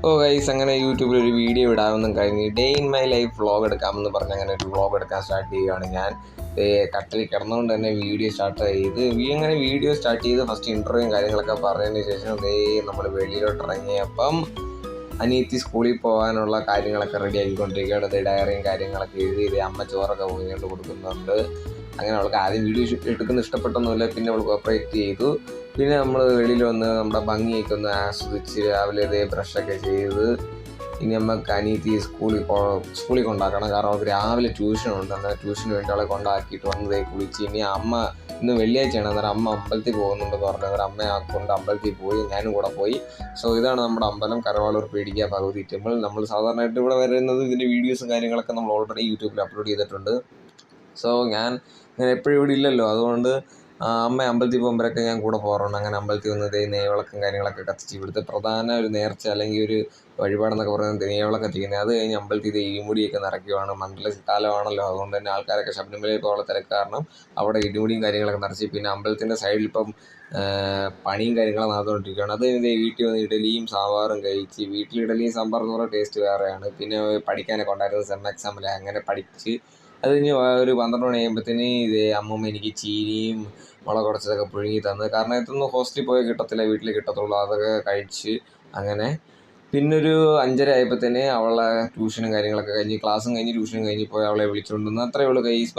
അപ്പോൾ ഗൈസ് അങ്ങനെ യൂട്യൂബിൽ ഒരു വീഡിയോ ഇടാമെന്നും കഴിഞ്ഞ് day in my life vlog എടുക്കാമെന്ന് പറഞ്ഞ് അങ്ങനെ ഒരു വ്ളോഗ് എടുക്കാൻ സ്റ്റാർട്ട് ചെയ്യുകയാണ് ഞാൻ. കട്ടിൽ കിടന്നുകൊണ്ട് തന്നെ വീഡിയോ സ്റ്റാർട്ട് ചെയ്ത് അങ്ങനെ വീഡിയോ സ്റ്റാർട്ട് ചെയ്ത് ഫസ്റ്റ് ഇൻ്റർവ്യൂവും കാര്യങ്ങളൊക്കെ പറഞ്ഞതിന് ശേഷം നമ്മൾ വെളിയിലോട്ട് ഇറങ്ങിയപ്പം അനിയത്തി സ്കൂളിൽ പോകാനുള്ള കാര്യങ്ങളൊക്കെ റെഡി ആക്കിക്കൊണ്ടിരിക്കുകയാണ്. ഡയറിയും കാര്യങ്ങളൊക്കെ എഴുതി അമ്മ ചോറൊക്കെ പോയിക്കൊണ്ട് കൊടുക്കുന്നുണ്ട്. അങ്ങനെ അവൾക്ക് ആദ്യം വീഡിയോ എടുക്കുന്ന ഇഷ്ടപ്പെട്ടൊന്നുമില്ല, പിന്നെ അവൾ കോപ്പറേറ്റ് ചെയ്തു. പിന്നെ നമ്മൾ വെളിയിൽ വന്ന് നമ്മുടെ ഭംഗിയൊക്കെ ഒന്ന് ആസ്വദിച്ച് രാവിലെ ബ്രഷൊക്കെ ചെയ്ത് ഇനി നമുക്ക് അനിയത്തി സ്കൂളിൽ കൊണ്ടാക്കണം. കാരണം അവൾക്ക് രാവിലെ ട്യൂഷനുണ്ട്. അങ്ങനെ ട്യൂഷന് വേണ്ടി അവളെ കൊണ്ടാക്കിയിട്ട് വന്ന് കുളിച്ച് ഇനി അമ്മ ഇന്ന് വെള്ളിയാഴ്ചയാണ്, അന്നേരം അമ്മ അമ്പലത്തിൽ പോകുന്നുണ്ടെന്ന് പറഞ്ഞു. അന്നേരം അമ്മയെ കൊണ്ട് അമ്പലത്തിൽ പോയി, ഞാനും കൂടെ പോയി. സോ ഇതാണ് നമ്മുടെ അമ്പലം, കരവാളൂർ പീടിക ഭഗവതി ടെമ്പിൾ. നമ്മൾ സാധാരണയായിട്ട് ഇവിടെ വരുന്നത് ഇതിൻ്റെ വീഡിയോസും കാര്യങ്ങളൊക്കെ നമ്മൾ ഓൾറെഡി യൂട്യൂബിൽ അപ്ലോഡ് ചെയ്തിട്ടുണ്ട്. സോ ഞാൻ എപ്പോഴും ഇവിടെ ഇല്ലല്ലോ, അതുകൊണ്ട് അമ്മ അമ്പലത്തിൽ പോകുമ്പോഴൊക്കെ ഞാൻ കൂടെ പോകാറുണ്ട്. അങ്ങനെ അമ്പലത്തിൽ വന്ന് നെയ്വിളക്കും കാര്യങ്ങളൊക്കെ കത്തിച്ച് ഇവിടുത്തെ പ്രധാന ഒരു നേർച്ച അല്ലെങ്കിൽ ഒരു വഴിപാടെന്നൊക്കെ പറയുന്നത് നെയ്വിളക്ക് കത്തിക്കുന്നത്. അത് കഴിഞ്ഞ് അമ്പലത്തിൽ ഇടിമുടിയൊക്കെ നിറയ്ക്കുവാണ്. മണ്ഡലകാലമാണല്ലോ, അതുകൊണ്ട് തന്നെ ആൾക്കാരൊക്കെ ശബരിമലയിൽ പോകാനുള്ള തിരക്ക് കാരണം അവിടെ ഇടിമുടിയും കാര്യങ്ങളൊക്കെ നിറച്ച്. പിന്നെ അമ്പലത്തിൻ്റെ സൈഡിൽ ഇപ്പം പണിയും കാര്യങ്ങളും നടന്നുകൊണ്ടിരിക്കുകയാണ്. അത് കഴിഞ്ഞ് വീട്ടിൽ വന്ന് ഇഡലിയും സാമ്പാറും കഴിച്ച്. വീട്ടിൽ ഇഡലിയും സാമ്പാർ എന്ന് പറഞ്ഞാൽ ടേസ്റ്റ് വേറെയാണ്. പിന്നെ പഠിക്കാനൊക്കെ ഉണ്ടായിരുന്നു, സെം എക്സാമിൽ അങ്ങനെ പഠിച്ച് അത് കഴിഞ്ഞ് ഒരു 12 മണി കഴിയുമ്പോഴത്തേന് അമ്മൂമ്മ എനിക്ക് ചീനിയും മുളക് കുറച്ചതൊക്കെ പുഴുങ്ങി തന്നു. കാരണം ഇതൊന്നും ഹോസ്റ്റലിൽ പോയാൽ കിട്ടത്തില്ല, വീട്ടിൽ കിട്ടത്തുള്ളൂ. അതൊക്കെ കഴിച്ച് അങ്ങനെ പിന്നൊരു 5:30 ആയപ്പോഴത്തേന് അവളെ ട്യൂഷനും കാര്യങ്ങളൊക്കെ കഴിഞ്ഞ് ക്ലാസ്സും കഴിഞ്ഞ് ട്യൂഷനും കഴിഞ്ഞ് പോയി അവളെ വിളിച്ചുകൊണ്ടുവന്ന്. അത്രയേ ഉള്ളൂ ഗൈസ്.